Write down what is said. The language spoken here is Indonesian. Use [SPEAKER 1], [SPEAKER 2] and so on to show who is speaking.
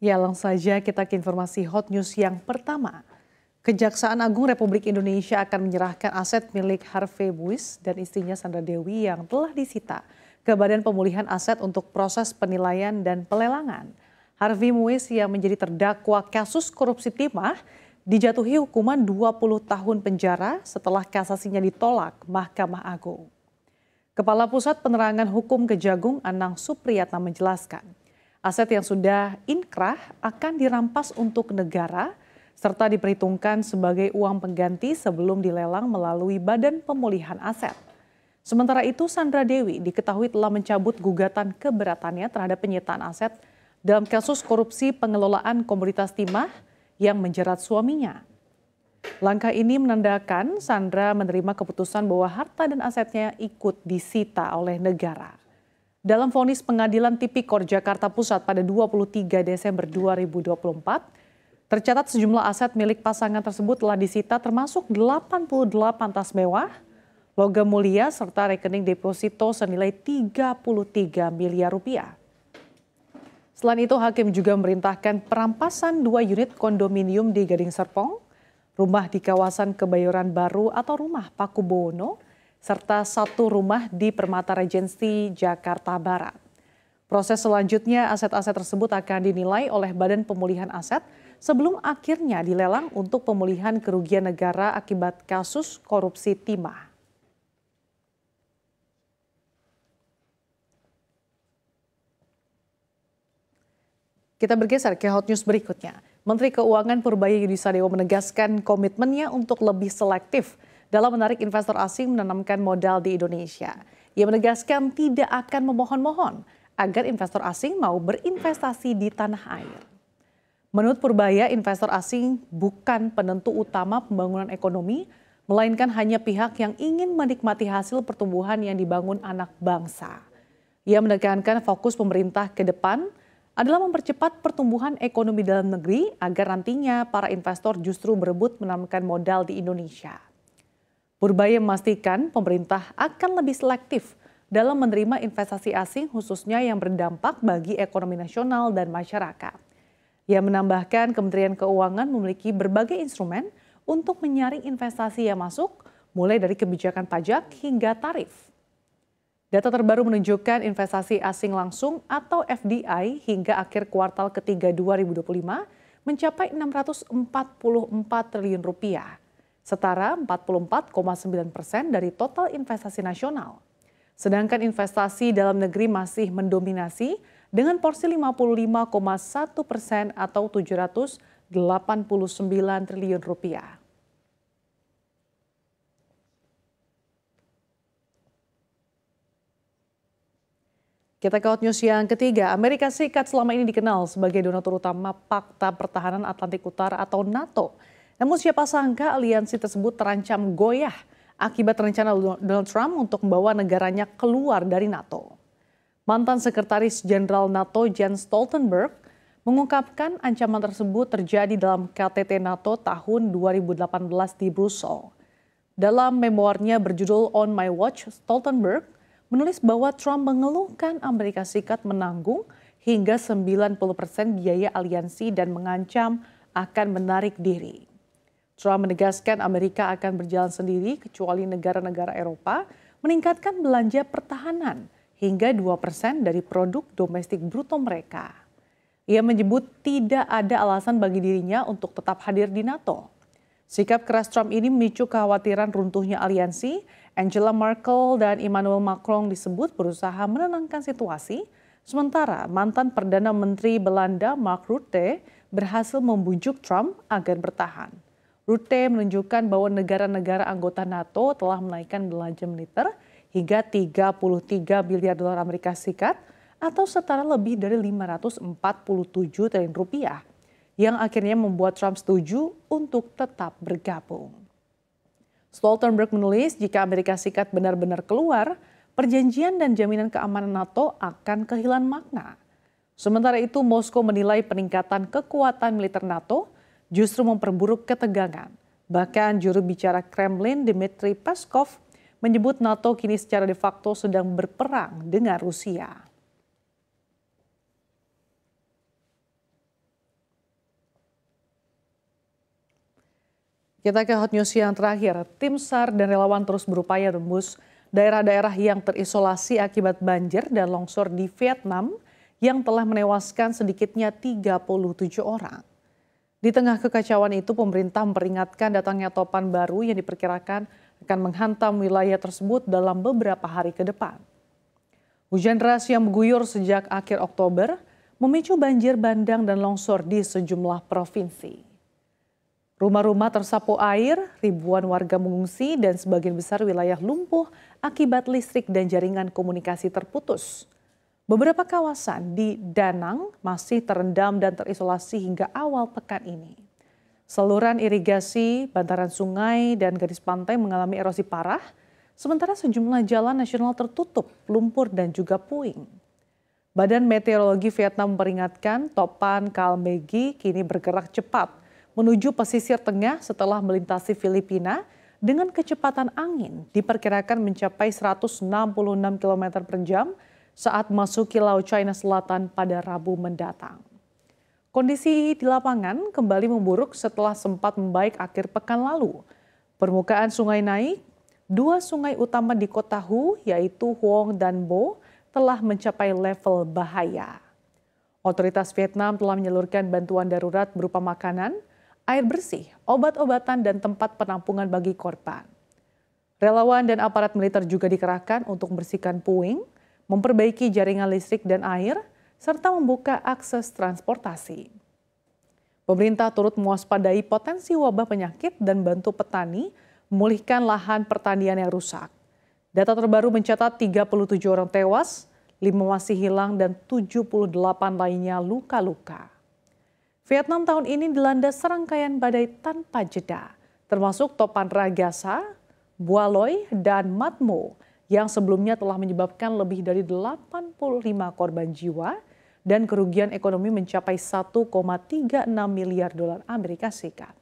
[SPEAKER 1] Ya, langsung saja kita ke informasi hot news yang pertama. Kejaksaan Agung Republik Indonesia akan menyerahkan aset milik Harvey Muiz dan istrinya Sandra Dewi yang telah disita ke Badan Pemulihan Aset untuk proses penilaian dan pelelangan. Harvey Muiz yang menjadi terdakwa kasus korupsi timah dijatuhi hukuman 20 tahun penjara setelah kasasinya ditolak Mahkamah Agung. Kepala Pusat Penerangan Hukum Kejagung Anang Supriyatna menjelaskan, aset yang sudah inkrah akan dirampas untuk negara serta diperhitungkan sebagai uang pengganti sebelum dilelang melalui Badan Pemulihan Aset. Sementara itu, Sandra Dewi diketahui telah mencabut gugatan keberatannya terhadap penyitaan aset dalam kasus korupsi pengelolaan komoditas timah yang menjerat suaminya. Langkah ini menandakan Sandra menerima keputusan bahwa harta dan asetnya ikut disita oleh negara. Dalam vonis Pengadilan Tipikor Jakarta Pusat pada 23 Desember 2024, tercatat sejumlah aset milik pasangan tersebut telah disita termasuk 88 tas mewah, logam mulia, serta rekening deposito senilai 33 miliar rupiah. Selain itu, hakim juga memerintahkan perampasan 2 unit kondominium di Gading Serpong, rumah di kawasan Kebayoran Baru atau rumah Pakubono, serta 1 rumah di Permata Regency, Jakarta Barat. Proses selanjutnya aset-aset tersebut akan dinilai oleh Badan Pemulihan Aset sebelum akhirnya dilelang untuk pemulihan kerugian negara akibat kasus korupsi timah. Kita bergeser ke hot news berikutnya. Menteri Keuangan Purbaya Yudisadewo menegaskan komitmennya untuk lebih selektif dalam menarik investor asing menanamkan modal di Indonesia. Ia menegaskan tidak akan memohon-mohon agar investor asing mau berinvestasi di tanah air. Menurut Purbaya, investor asing bukan penentu utama pembangunan ekonomi, melainkan hanya pihak yang ingin menikmati hasil pertumbuhan yang dibangun anak bangsa. Ia menekankan fokus pemerintah ke depan adalah mempercepat pertumbuhan ekonomi dalam negeri agar nantinya para investor justru berebut menanamkan modal di Indonesia. Purbaya memastikan pemerintah akan lebih selektif dalam menerima investasi asing khususnya yang berdampak bagi ekonomi nasional dan masyarakat. Ia menambahkan Kementerian Keuangan memiliki berbagai instrumen untuk menyaring investasi yang masuk, mulai dari kebijakan pajak hingga tarif. Data terbaru menunjukkan investasi asing langsung atau FDI hingga akhir kuartal ketiga 2025 mencapai 644 triliun rupiah, setara 44,9% dari total investasi nasional. Sedangkan investasi dalam negeri masih mendominasi dengan porsi 55,1% atau 789 triliun rupiah. Kita ke hot news yang ketiga, Amerika Serikat selama ini dikenal sebagai donatur utama Pakta Pertahanan Atlantik Utara atau NATO. Namun siapa sangka aliansi tersebut terancam goyah akibat rencana Donald Trump untuk membawa negaranya keluar dari NATO. Mantan Sekretaris Jenderal NATO Jens Stoltenberg mengungkapkan ancaman tersebut terjadi dalam KTT NATO tahun 2018 di Brussels. Dalam memoarnya berjudul On My Watch, Stoltenberg menulis bahwa Trump mengeluhkan Amerika Serikat menanggung hingga 90% biaya aliansi dan mengancam akan menarik diri. Trump menegaskan Amerika akan berjalan sendiri kecuali negara-negara Eropa meningkatkan belanja pertahanan hingga 2% dari produk domestik bruto mereka. Ia menyebut tidak ada alasan bagi dirinya untuk tetap hadir di NATO. Sikap keras Trump ini memicu kekhawatiran runtuhnya aliansi. Angela Merkel dan Emmanuel Macron disebut berusaha menenangkan situasi, sementara mantan Perdana Menteri Belanda Mark Rutte berhasil membujuk Trump agar bertahan. Rutte menunjukkan bahwa negara-negara anggota NATO telah menaikkan belanja militer hingga 33 miliar dolar Amerika Serikat atau setara lebih dari 547 triliun rupiah, yang akhirnya membuat Trump setuju untuk tetap bergabung. Stoltenberg menulis jika Amerika Serikat benar-benar keluar, perjanjian dan jaminan keamanan NATO akan kehilangan makna. Sementara itu, Moskow menilai peningkatan kekuatan militer NATO justru memperburuk ketegangan. Bahkan juru bicara Kremlin Dmitry Peskov menyebut NATO kini secara de facto sedang berperang dengan Rusia. Kita ke hot news yang terakhir. Tim SAR dan relawan terus berupaya tembus daerah-daerah yang terisolasi akibat banjir dan longsor di Vietnam yang telah menewaskan sedikitnya 37 orang. Di tengah kekacauan itu, pemerintah memperingatkan datangnya topan baru yang diperkirakan akan menghantam wilayah tersebut dalam beberapa hari ke depan. Hujan deras yang mengguyur sejak akhir Oktober memicu banjir bandang dan longsor di sejumlah provinsi. Rumah-rumah tersapu air, ribuan warga mengungsi dan sebagian besar wilayah lumpuh akibat listrik dan jaringan komunikasi terputus. Beberapa kawasan di Danang masih terendam dan terisolasi hingga awal pekan ini. Saluran irigasi, bantaran sungai, dan garis pantai mengalami erosi parah, sementara sejumlah jalan nasional tertutup, lumpur, dan juga puing. Badan Meteorologi Vietnam memperingatkan topan Kalmegi kini bergerak cepat menuju pesisir tengah setelah melintasi Filipina dengan kecepatan angin diperkirakan mencapai 166 km per jam saat masuki Laut China Selatan pada Rabu mendatang. Kondisi di lapangan kembali memburuk setelah sempat membaik akhir pekan lalu. Permukaan sungai naik, dua sungai utama di kota Hu yaitu Huong dan Bo telah mencapai level bahaya. Otoritas Vietnam telah menyalurkan bantuan darurat berupa makanan, air bersih, obat-obatan, dan tempat penampungan bagi korban. Relawan dan aparat militer juga dikerahkan untuk membersihkan puing, memperbaiki jaringan listrik dan air, serta membuka akses transportasi. Pemerintah turut mewaspadai potensi wabah penyakit dan bantu petani memulihkan lahan pertanian yang rusak. Data terbaru mencatat 37 orang tewas, 5 masih hilang, dan 78 lainnya luka-luka. Vietnam tahun ini dilanda serangkaian badai tanpa jeda, termasuk topan Ragasa, Bualoi, dan Matmo yang sebelumnya telah menyebabkan lebih dari 85 korban jiwa dan kerugian ekonomi mencapai 1,36 miliar dolar Amerika Serikat.